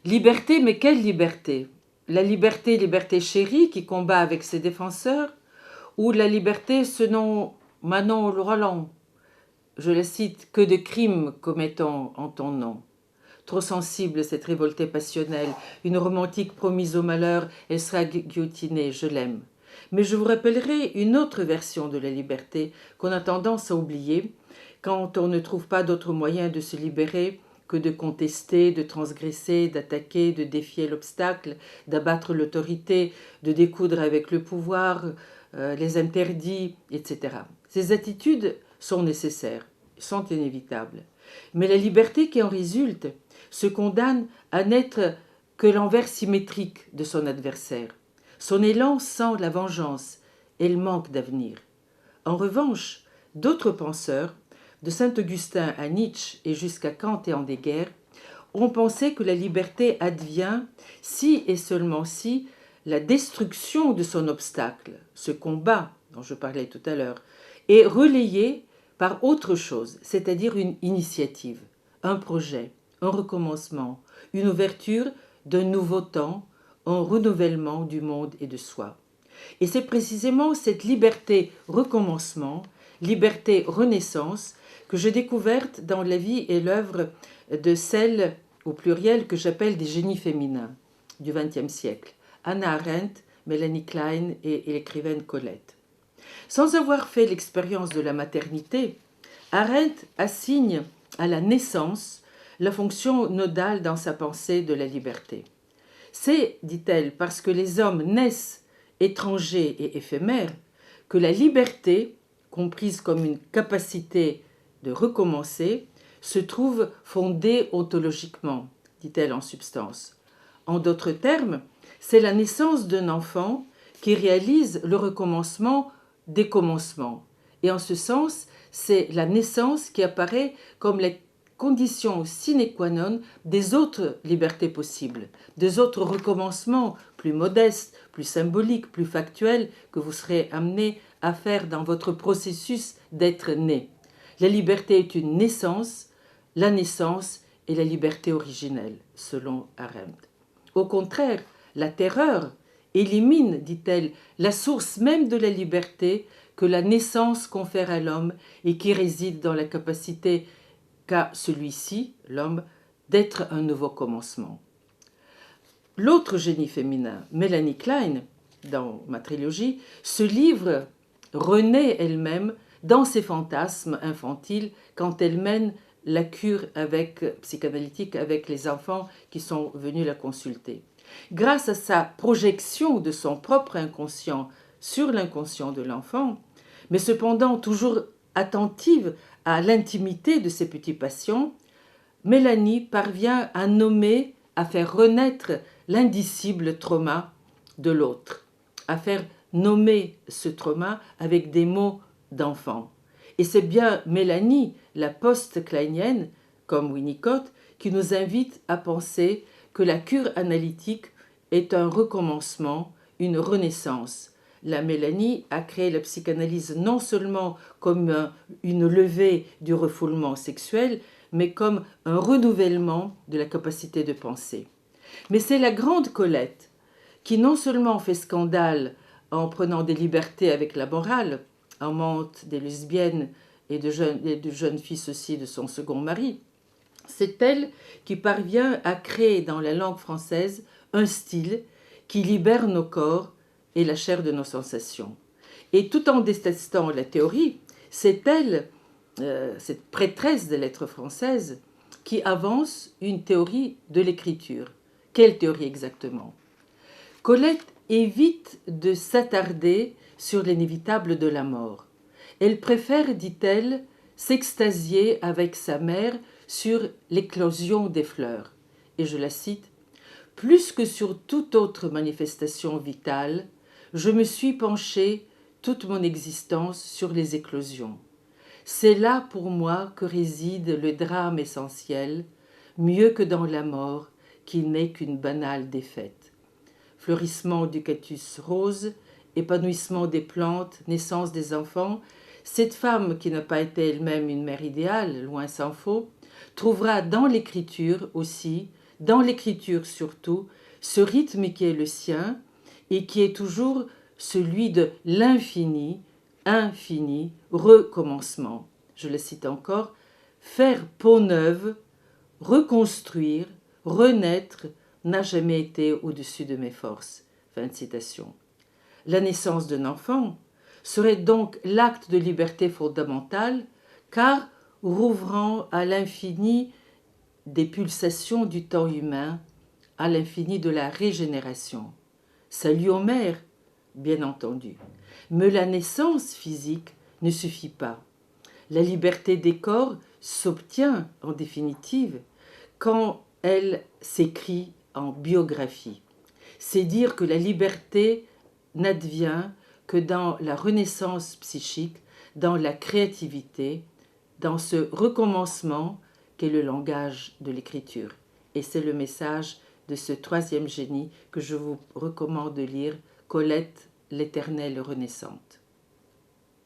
Liberté, mais quelle liberté? La liberté, liberté chérie qui combat avec ses défenseurs, ou la liberté selon Manon Roland? Je la cite, que de crimes commettons en ton nom. Trop sensible cette révoltée passionnelle, une romantique promise au malheur, elle sera guillotinée, je l'aime. Mais je vous rappellerai une autre version de la liberté qu'on a tendance à oublier quand on ne trouve pas d'autre moyen de se libérer que de contester, de transgresser, d'attaquer, de défier l'obstacle, d'abattre l'autorité, de découdre avec le pouvoir, les interdits, etc. Ces attitudes sont nécessaires, sont inévitables. Mais la liberté qui en résulte se condamne à n'être que l'envers symétrique de son adversaire. Son élan sent la vengeance et le manque d'avenir. En revanche, d'autres penseurs, de Saint-Augustin à Nietzsche et jusqu'à Kant et Heidegger, ont pensé que la liberté advient si et seulement si la destruction de son obstacle, ce combat dont je parlais tout à l'heure, est relayée par autre chose, c'est-à-dire une initiative, un projet, un recommencement, une ouverture d'un nouveau temps, un renouvellement du monde et de soi. Et c'est précisément cette liberté recommencement, liberté renaissance, que j'ai découverte dans la vie et l'œuvre de celles, au pluriel, que j'appelle des génies féminins du XXe siècle, Hannah Arendt, Melanie Klein et l'écrivaine Colette. Sans avoir fait l'expérience de la maternité, Arendt assigne à la naissance la fonction nodale dans sa pensée de la liberté. C'est, dit-elle, parce que les hommes naissent étrangers et éphémères que la liberté, comprise comme une capacité de recommencer, se trouve fondée ontologiquement, dit-elle en substance. En d'autres termes, c'est la naissance d'un enfant qui réalise le recommencement des commencements. Et en ce sens, c'est la naissance qui apparaît comme la condition sine qua non des autres libertés possibles, des autres recommencements plus modestes, plus symboliques, plus factuels que vous serez amenés à faire dans votre processus d'être né. La liberté est une naissance, la naissance est la liberté originelle, selon Arendt. Au contraire, la terreur élimine, dit-elle, la source même de la liberté que la naissance confère à l'homme et qui réside dans la capacité qu'a celui-ci, l'homme, d'être un nouveau commencement. L'autre génie féminin, Melanie Klein, dans ma trilogie, se livre, renaît elle-même dans ses fantasmes infantiles quand elle mène la cure psychanalytique avec les enfants qui sont venus la consulter. Grâce à sa projection de son propre inconscient sur l'inconscient de l'enfant, mais cependant toujours attentive à l'intimité de ses petits patients, Mélanie parvient à nommer, à faire renaître l'indicible trauma de l'autre, à faire nommer ce trauma avec des mots d'enfant. Et c'est bien Mélanie, la post-kleinienne, comme Winnicott, qui nous invite à penser que la cure analytique est un recommencement, une renaissance. La Mélanie a créé la psychanalyse non seulement comme une levée du refoulement sexuel, mais comme un renouvellement de la capacité de penser. Mais c'est la grande Colette qui non seulement fait scandale en prenant des libertés avec la morale, amante des lesbiennes et de jeunes filles aussi de son second mari, c'est elle qui parvient à créer dans la langue française un style qui libère nos corps et la chair de nos sensations. Et tout en détestant la théorie, c'est elle, cette prêtresse des lettres françaises, qui avance une théorie de l'écriture. Quelle théorie exactement? Colette évite de s'attarder sur l'inévitable de la mort. Elle préfère, dit-elle, s'extasier avec sa mère sur l'éclosion des fleurs. Et je la cite, « Plus que sur toute autre manifestation vitale, je me suis penchée toute mon existence sur les éclosions. C'est là pour moi que réside le drame essentiel, mieux que dans la mort, qui n'est qu'une banale défaite. Fleurissement du cactus rose, épanouissement des plantes, naissance des enfants, cette femme qui n'a pas été elle-même une mère idéale, loin s'en faut, trouvera dans l'écriture aussi dans l'écriture surtout, ce rythme qui est le sien et qui est toujours celui de l'infini, infini, recommencement. Je le cite encore, faire peau neuve, reconstruire, renaître n'a jamais été au-dessus de mes forces. Fin de citation. La naissance d'un enfant serait donc l'acte de liberté fondamentale, car rouvrant à l'infini des pulsations du temps humain, à l'infini de la régénération. Salut aux mères, bien entendu. Mais la naissance physique ne suffit pas. La liberté des corps s'obtient, en définitive, quand elle s'écrit en biographie. C'est dire que la liberté n'advient que dans la renaissance psychique, dans la créativité, dans ce recommencement qu'est le langage de l'écriture. Et c'est le message de ce troisième génie que je vous recommande de lire, Colette, l'éternelle renaissante.